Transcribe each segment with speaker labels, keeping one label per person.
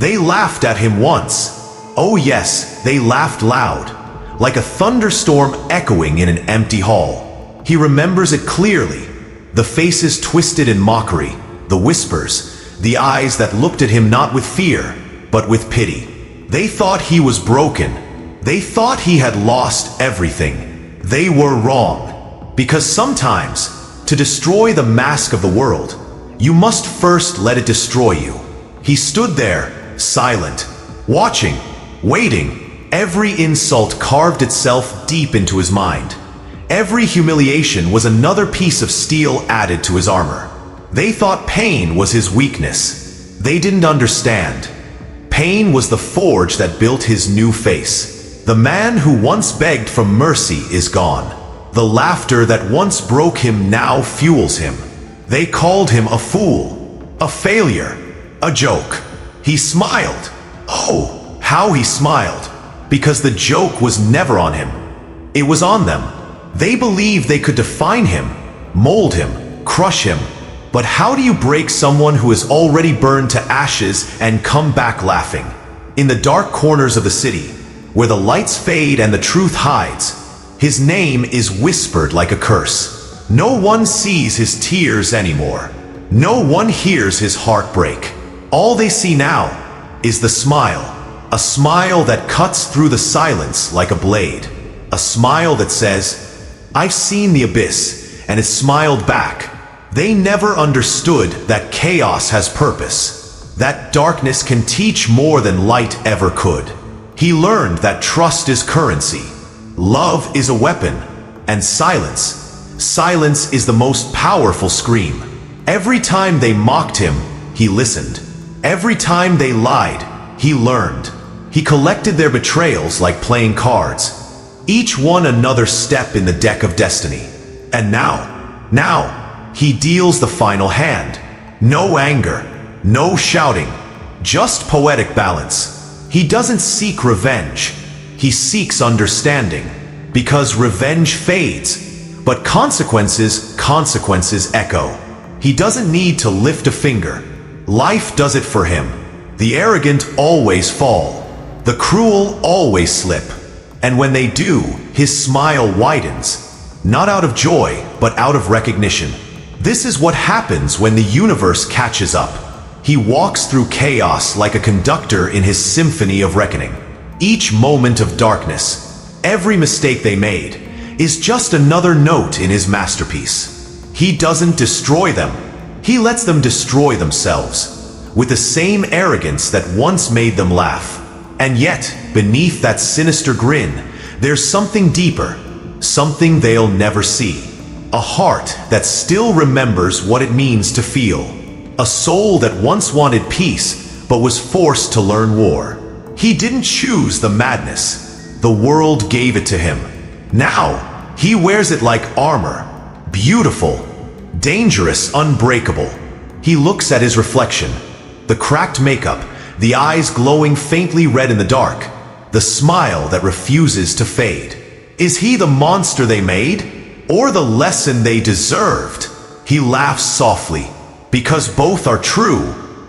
Speaker 1: They laughed at him once. Oh yes, they laughed loud, like a thunderstorm echoing in an empty hall. He remembers it clearly. The faces twisted in mockery, the whispers, the eyes that looked at him not with fear, but with pity. They thought he was broken. They thought he had lost everything. They were wrong. Because sometimes, to destroy the mask of the world, you must first let it destroy you. He stood there, silent, watching, waiting. Every insult carved itself deep into his mind. Every humiliation was another piece of steel added to his armor. They thought pain was his weakness. They didn't understand. Pain was the forge that built his new face. The man who once begged for mercy is gone. The laughter that once broke him now fuels him. They called him a fool, a failure, a joke. He smiled. Oh, how he smiled. Because the joke was never on him. It was on them. They believed they could define him, mold him, crush him. But how do you break someone who is already burned to ashes and come back laughing? In the dark corners of the city, where the lights fade and the truth hides, his name is whispered like a curse. No one sees his tears anymore. No one hears his heart break. All they see now is the smile. A smile that cuts through the silence like a blade. A smile that says, "I've seen the abyss," and it smiled back. They never understood that chaos has purpose, that darkness can teach more than light ever could. He learned that trust is currency, love is a weapon, and silence is the most powerful scream. Every time they mocked him, he listened. Every time they lied, he learned. He collected their betrayals like playing cards, each one another step in the deck of destiny. And now, he deals the final hand. No anger, no shouting, just poetic balance. He doesn't seek revenge, he seeks understanding. Because revenge fades, but consequences echo. He doesn't need to lift a finger. Life does it for him. The arrogant always fall. The cruel always slip. And when they do, his smile widens. Not out of joy, but out of recognition. This is what happens when the universe catches up. He walks through chaos like a conductor in his symphony of reckoning. Each moment of darkness, every mistake they made, is just another note in his masterpiece. He doesn't destroy them. He lets them destroy themselves, with the same arrogance that once made them laugh. And yet, beneath that sinister grin, there's something deeper, something they'll never see. A heart that still remembers what it means to feel. A soul that once wanted peace, but was forced to learn war. He didn't choose the madness. The world gave it to him. Now, he wears it like armor. Beautiful, dangerous, unbreakable. He looks at his reflection. The cracked makeup, the eyes glowing faintly red in the dark. The smile that refuses to fade. Is he the monster they made? Or the lesson they deserved? He laughs softly, because both are true.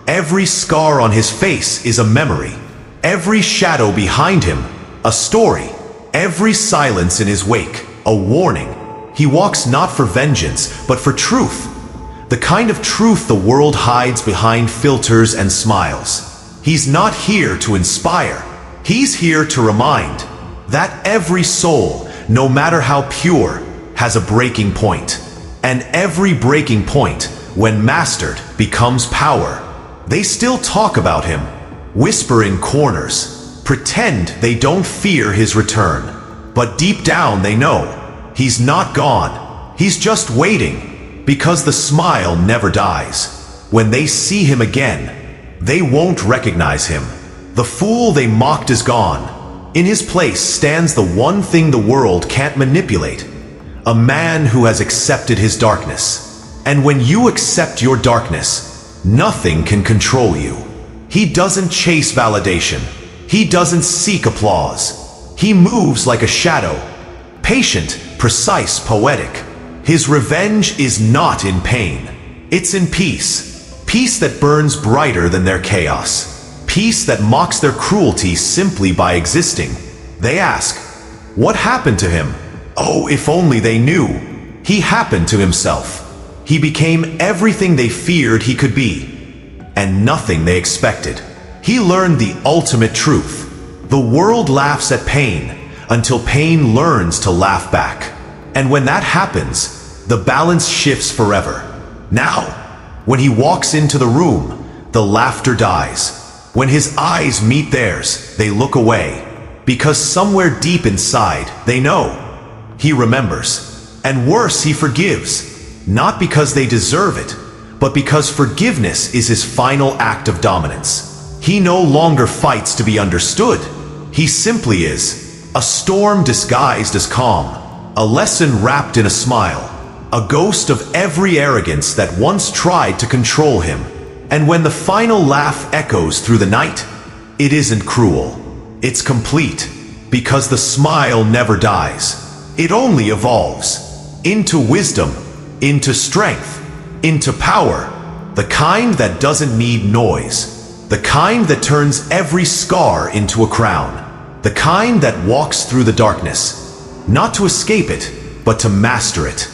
Speaker 1: Every scar on his face is a memory. Every shadow behind him, a story. Every silence in his wake, a warning. He walks not for vengeance, but for truth. The kind of truth the world hides behind filters and smiles. He's not here to inspire. He's here to remind that every soul, no matter how pure, has a breaking point. And every breaking point, when mastered, becomes power. They still talk about him, whisper in corners, pretend they don't fear his return. But deep down they know, he's not gone. He's just waiting, because the smile never dies. When they see him again, they won't recognize him. The fool they mocked is gone. In his place stands the one thing the world can't manipulate. A man who has accepted his darkness. And when you accept your darkness, nothing can control you. He doesn't chase validation. He doesn't seek applause. He moves like a shadow. Patient, precise, poetic. His revenge is not in pain. It's in peace. Peace that burns brighter than their chaos. peace that mocks their cruelty simply by existing. They ask, what happened to him? Oh, if only they knew. He happened to himself. He became everything they feared he could be, and nothing they expected. He learned the ultimate truth. The world laughs at pain until pain learns to laugh back. And when that happens, the balance shifts forever. Now, when he walks into the room, the laughter dies. When his eyes meet theirs, they look away, because somewhere deep inside, they know. He remembers. And worse, he forgives, not because they deserve it, but because forgiveness is his final act of dominance. He no longer fights to be understood. He simply is. A storm disguised as calm, a lesson wrapped in a smile, a ghost of every arrogance that once tried to control him. And when the final laugh echoes through the night, it isn't cruel. It's complete, because the smile never dies. It only evolves into wisdom, into strength, into power, the kind that doesn't need noise, the kind that turns every scar into a crown, the kind that walks through the darkness, not to escape it, but to master it.